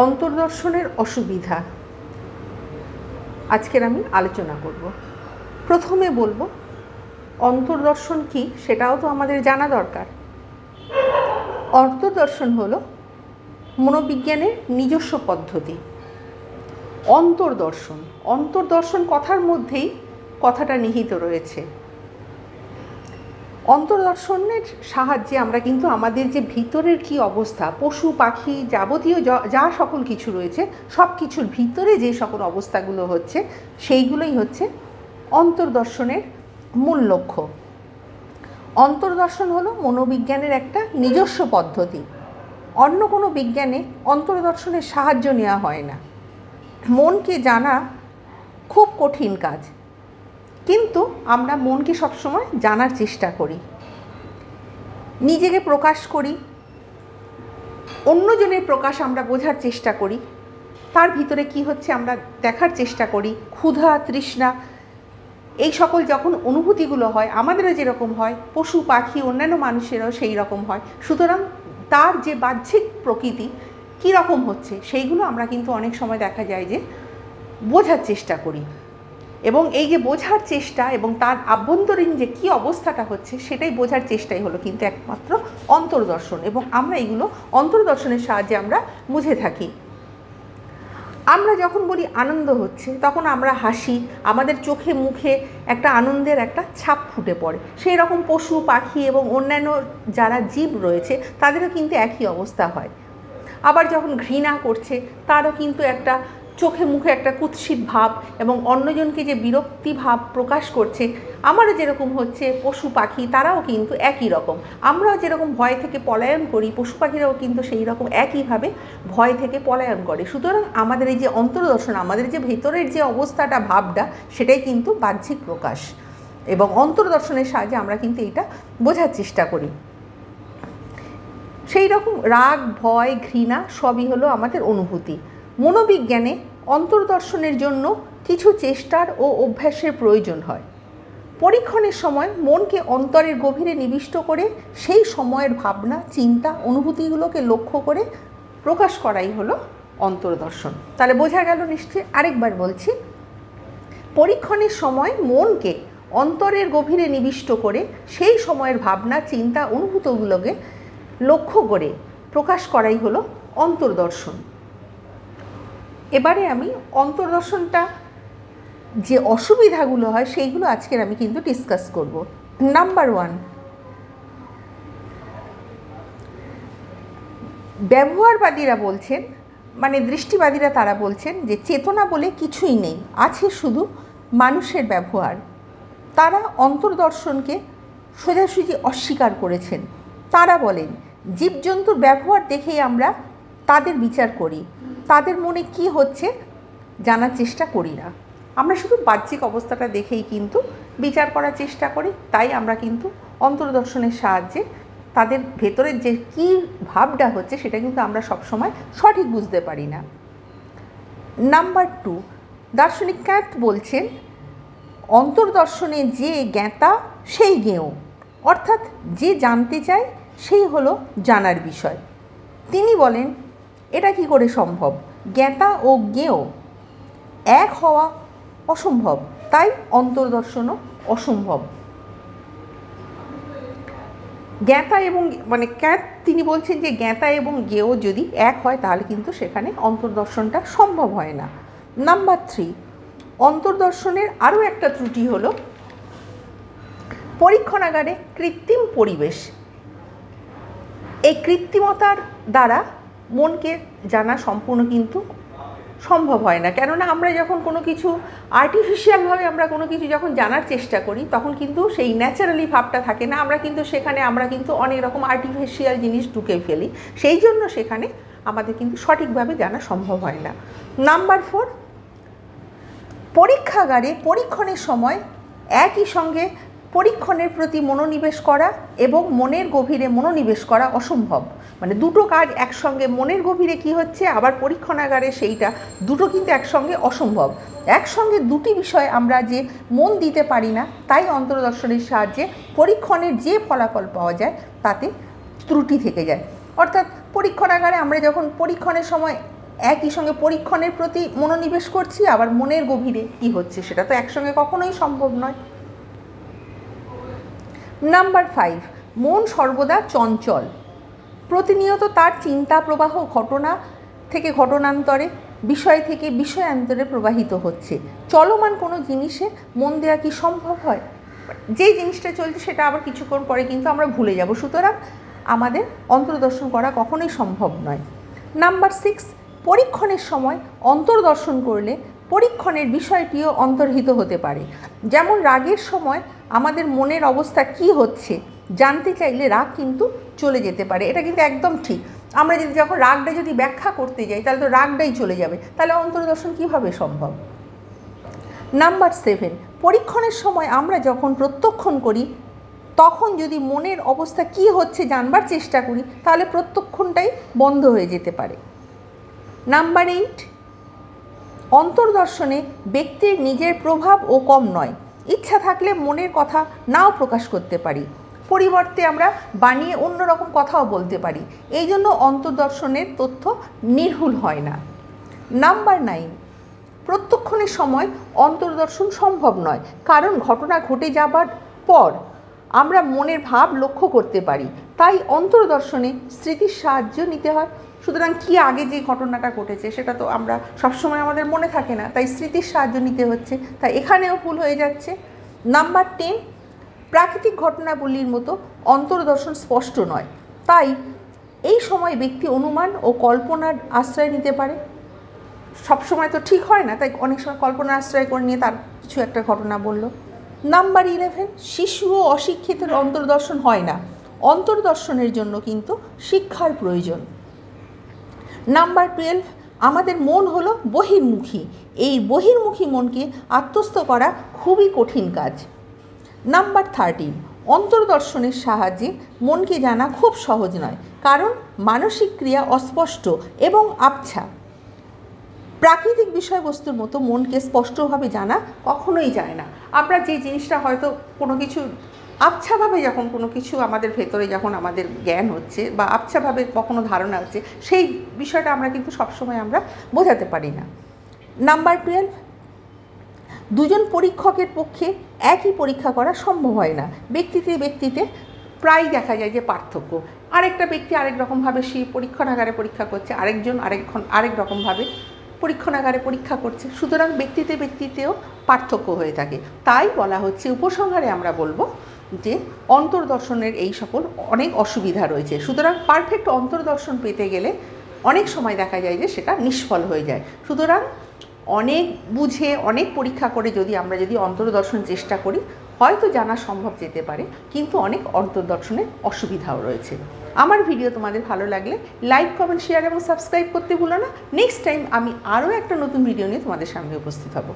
অন্তর্দর্শনের অসুবিধা আজকের আমি আলোচনা করব। প্রথমে বলবো অন্তর্দর্শন কি সেটাও তো আমাদের জানা দরকার। অন্তর্দর্শন হলো মনোবিজ্ঞানের নিজস্ব পদ্ধতি। অন্তর্দর্শন কথার মধ্যেই কথাটা নিহিত রয়েছে। অন্তর্দর্শনের সাহায্যে আমরা কিন্তু আমাদের যে ভিতরের কি অবস্থা, পশু পাখি যাবতীয় যা সকল কিছু রয়েছে সব কিছুর ভিতরে যে সকল অবস্থাগুলো হচ্ছে সেইগুলোই হচ্ছে অন্তর্দর্শনের মূল লক্ষ্য। অন্তর্দর্শন হলো মনোবিজ্ঞানের একটা নিজস্ব পদ্ধতি। অন্য কোনো বিজ্ঞানে অন্তর্দর্শনের সাহায্য নেওয়া হয় না। মনকে জানা খুব কঠিন কাজ, কিন্তু আমরা মনকে সবসময় জানার চেষ্টা করি, নিজেকে প্রকাশ করি, অন্যজনের প্রকাশ আমরা বোঝার চেষ্টা করি, তার ভিতরে কি হচ্ছে আমরা দেখার চেষ্টা করি। ক্ষুধা, তৃষ্ণা, এই সকল যখন অনুভূতিগুলো হয় আমাদেরও যেরকম হয়, পশু পাখি অন্যান্য মানুষেরও সেই রকম হয়। সুতরাং তার যে বাহ্যিক প্রকৃতি কী রকম হচ্ছে সেইগুলো আমরা কিন্তু অনেক সময় দেখা যায় যে বোঝার চেষ্টা করি, এবং এই যে বোঝার চেষ্টা এবং তার আভ্যন্তরীণ যে কী অবস্থাটা হচ্ছে সেটাই বোঝার চেষ্টাই হলো কিন্তু একমাত্র অন্তর্দর্শন, এবং আমরা এইগুলো অন্তর্দর্শনের সাহায্যে আমরা বুঝে থাকি। আমরা যখন বলি আনন্দ হচ্ছে তখন আমরা হাসি, আমাদের চোখে মুখে একটা আনন্দের একটা ছাপ ফুটে পড়ে। সেই রকম পশু পাখি এবং অন্যান্য যারা জীব রয়েছে তাদেরও কিন্তু একই অবস্থা হয়। আবার যখন ঘৃণা করছে তারও কিন্তু একটা চোখে মুখে একটা কুৎসিত ভাব, এবং অন্যজনকে যে বিরক্তি ভাব প্রকাশ করছে আমারও যেরকম হচ্ছে, পশু পাখি তারাও কিন্তু একই রকম। আমরাও যেরকম ভয় থেকে পলায়ন করি, পশু পাখিরাও কিন্তু সেই রকম একইভাবে ভয় থেকে পলায়ন করে। সুতরাং আমাদের এই যে অন্তর্দর্শন, আমাদের যে ভেতরের যে অবস্থাটা ভাবটা সেটাই কিন্তু বাহ্যিক প্রকাশ, এবং অন্তর্দর্শনের সাহায্যে আমরা কিন্তু এইটা বোঝার চেষ্টা করি। সেই রকম রাগ, ভয়, ঘৃণা সবই হলো আমাদের অনুভূতি। মনোবিজ্ঞানে অন্তর্দর্শনের জন্য কিছু চেষ্টার ও অভ্যাসের প্রয়োজন হয়। পরীক্ষণের সময় মনকে অন্তরের গভীরে নিবিষ্ট করে সেই সময়ের ভাবনা, চিন্তা, অনুভূতিগুলোকে লক্ষ্য করে প্রকাশ করাই হলো অন্তর্দর্শন। তাহলে বোঝা গেল নিশ্চয়ই? আরেকবার বলছি, পরীক্ষণের সময় মনকে অন্তরের গভীরে নিবিষ্ট করে সেই সময়ের ভাবনা, চিন্তা, অনুভূতিগুলোকে লক্ষ্য করে প্রকাশ করাই হলো অন্তর্দর্শন। এবারে আমি অন্তর্দর্শনটা যে অসুবিধাগুলো হয় সেইগুলো আজকের আমি কিন্তু ডিসকাস করব। নাম্বার 1, ব্যবহারবাদীরা বলছেন, মানে দৃষ্টিবাদীরা তারা বলছেন যে চেতনা বলে কিছুই নেই, আছে শুধু মানুষের ব্যবহার। তারা অন্তর্দর্শনকে সোজাসুজি অস্বীকার করেছেন। তারা বলেন জীবজন্তুর ব্যবহার দেখেই আমরা তাদের বিচার করি, তাদের মনে কি হচ্ছে জানার চেষ্টা করি না। আমরা শুধু বাহ্যিক অবস্থাটা দেখেই কিন্তু বিচার করার চেষ্টা করি, তাই আমরা কিন্তু অন্তর্দর্শনের সাহায্যে তাদের ভেতরের যে কী ভাবটা হচ্ছে সেটা কিন্তু আমরা সবসময় সঠিক বুঝতে পারি না। নাম্বার 2, দার্শনিক ক্যান্ট বলছেন অন্তর্দর্শনে যে জ্ঞাতা সেই জ্ঞেয়, অর্থাৎ যে জানতে চায় সেই হলো জানার বিষয়। তিনি বলেন এটা কি করে সম্ভব? জ্ঞাতা ও জ্ঞেয় এক হওয়া অসম্ভব, তাই অন্তর্দর্শনও অসম্ভব। জ্ঞাতা এবং তিনি বলছেন যে জ্ঞাতা এবং জ্ঞেয় যদি এক হয় তাহলে কিন্তু সেখানে অন্তর্দর্শনটা সম্ভব হয় না। নাম্বার 3, অন্তর্দর্শনের আরও একটা ত্রুটি হলো পরীক্ষণাগারে কৃত্রিম পরিবেশ। এই কৃত্রিমতার দ্বারা মনকে জানা সম্পূর্ণ কিন্তু সম্ভব হয় না, কেননা আমরা যখন কোনো কিছু আর্টিফিশিয়ালভাবে আমরা কোনো কিছু যখন জানার চেষ্টা করি তখন কিন্তু সেই ন্যাচারালি ভাবটা থাকে না। আমরা কিন্তু অনেক রকম আর্টিফিশিয়াল জিনিস ঢুকে ফেলি, সেই জন্য সেখানে আমাদের কিন্তু সঠিকভাবে জানা সম্ভব হয় না। নাম্বার 4, পরীক্ষাগারে পরীক্ষণের সময় একই সঙ্গে পরীক্ষণের প্রতি মনোনিবেশ করা এবং মনের গভীরে মনোনিবেশ করা অসম্ভব। মানে দুটো কাজ একসঙ্গে, মনের গভীরে কি হচ্ছে আবার পরীক্ষণাগারে সেইটা, দুটো কিন্তু একসঙ্গে অসম্ভব। একসঙ্গে দুটি বিষয় আমরা যে মন দিতে পারি না, তাই অন্তর্দর্শনের সাহায্যে পরীক্ষণের যে ফলাফল পাওয়া যায় তাতে ত্রুটি থেকে যায়। অর্থাৎ পরীক্ষণাগারে আমরা যখন পরীক্ষণের সময় একই সঙ্গে পরীক্ষণের প্রতি মনোনিবেশ করছি, আবার মনের গভীরে কি হচ্ছে সেটা তো একসঙ্গে কখনোই সম্ভব নয়। নাম্বার 5, মন সর্বদা চঞ্চল। প্রতিনিয়ত তার চিন্তা প্রবাহ ঘটনা থেকে ঘটনান্তরে, বিষয় থেকে বিষয়ান্তরে প্রবাহিত হচ্ছে। চলমান কোনো জিনিসে মন দেওয়া কি সম্ভব হয়? যেই জিনিসটা চলছে সেটা আবার কিছুক্ষণ পরে কিন্তু আমরা ভুলে যাব, সুতরাং আমাদের অন্তর্দর্শন করা কখনোই সম্ভব নয়। নাম্বার 6, পরীক্ষণের সময় অন্তর্দর্শন করলে পরীক্ষণের বিষয়টিও অন্তর্হিত হতে পারে। যেমন রাগের সময় আমাদের মনের অবস্থা কি হচ্ছে জানতে চাইলে রাগ কিন্তু চলে যেতে পারে, এটা কিন্তু একদম ঠিক। আমরা যদি যখন রাগটা যদি ব্যাখ্যা করতে যাই তাহলে তো রাগটাই চলে যাবে, তাহলে অন্তর্দর্শন কিভাবে সম্ভব? নাম্বার 7, পরীক্ষণের সময় আমরা যখন প্রত্যক্ষণ করি তখন যদি মনের অবস্থা কি হচ্ছে জানবার চেষ্টা করি তাহলে প্রত্যক্ষণটাই বন্ধ হয়ে যেতে পারে। নাম্বার 8, অন্তর্দর্শনে ব্যক্তির নিজের প্রভাবও কম নয়। ইচ্ছা থাকলে মনের কথা নাও প্রকাশ করতে পারি, পরিবর্তে আমরা বানিয়ে অন্যরকম কথাও বলতে পারি, এই জন্য অন্তর্দর্শনের তথ্য নির্ভুল হয় না। নাম্বার 9, প্রত্যক্ষণের সময় অন্তর্দর্শন সম্ভব নয়, কারণ ঘটনা ঘটে যাবার পর আমরা মনের ভাব লক্ষ্য করতে পারি, তাই অন্তর্দর্শনে স্মৃতির সাহায্য নিতে হয়। সুতরাং কি আগে যে ঘটনাটা ঘটেছে সেটা তো আমরা সবসময় আমাদের মনে থাকে না, তাই স্মৃতির সাহায্য নিতে হচ্ছে, তাই এখানেও ভুল হয়ে যাচ্ছে। নাম্বার 10, প্রাকৃতিক ঘটনাবলীর মতো অন্তর্দর্শন স্পষ্ট নয়, তাই এই সময় ব্যক্তি অনুমান ও কল্পনার আশ্রয় নিতে পারে। সবসময় তো ঠিক হয় না, তাই অনেক সময় কল্পনার আশ্রয় করে নিয়ে তার কিছু একটা ঘটনা বলল। নাম্বার 11, শিশু ও অশিক্ষিতের অন্তর্দর্শন হয় না, অন্তর্দর্শনের জন্য কিন্তু শিক্ষার প্রয়োজন। নাম্বার 12, আমাদের মন হলো বহির্মুখী, এই বহির্মুখী মনকে আত্মস্থ করা খুবই কঠিন কাজ। নাম্বার 13, অন্তর্দর্শনের সাহায্যে মনকে জানা খুব সহজ নয়, কারণ মানসিক ক্রিয়া অস্পষ্ট এবং আবছা। প্রাকৃতিক বিষয়বস্তুর মতো মনকে স্পষ্টভাবে জানা কখনোই যায় না। আমরা যে জিনিসটা হয়তো কোনো কিছু আবছাভাবে যখন কোনো কিছু আমাদের ভেতরে যখন আমাদের জ্ঞান হচ্ছে বা আবছাভাবে কখনো ধারণা হচ্ছে, সেই বিষয়টা আমরা কিন্তু সবসময় আমরা বোঝাতে পারি না। নাম্বার 12, দুজন পরীক্ষকের পক্ষে একই পরীক্ষা করা সম্ভব হয় না। ব্যক্তিতে ব্যক্তিতে প্রায় দেখা যায় যে পার্থক্য, আরেকটা ব্যক্তি আরেক রকমভাবে সে পরীক্ষণাগারে পরীক্ষা করছে, আরেকজন আরেক রকমভাবে পরীক্ষণাগারে পরীক্ষা করছে, সুতরাং ব্যক্তিতে ব্যক্তিতেও পার্থক্য হয়ে থাকে। তাই বলা হচ্ছে, উপসংহারে আমরা বলবো যে অন্তর্দর্শনের এই সকল অনেক অসুবিধা রয়েছে, সুতরাং পারফেক্ট অন্তর্দর্শন পেতে গেলে অনেক সময় দেখা যায় যে সেটা নিষ্ফল হয়ে যায়। সুতরাং অনেক বুঝে অনেক পরীক্ষা করে যদি আমরা অন্তর্দর্শন চেষ্টা করি হয়তো জানা সম্ভব যেতে পারে, কিন্তু অনেক অন্তর্দর্শনের অসুবিধাও রয়েছে। আমার ভিডিও তোমাদের ভালো লাগলে লাইক, কমেন্ট, শেয়ার এবং সাবস্ক্রাইব করতে ভুলো না। নেক্সট টাইম আমি আরও একটা নতুন ভিডিও নিয়ে তোমাদের সামনে উপস্থিত হব।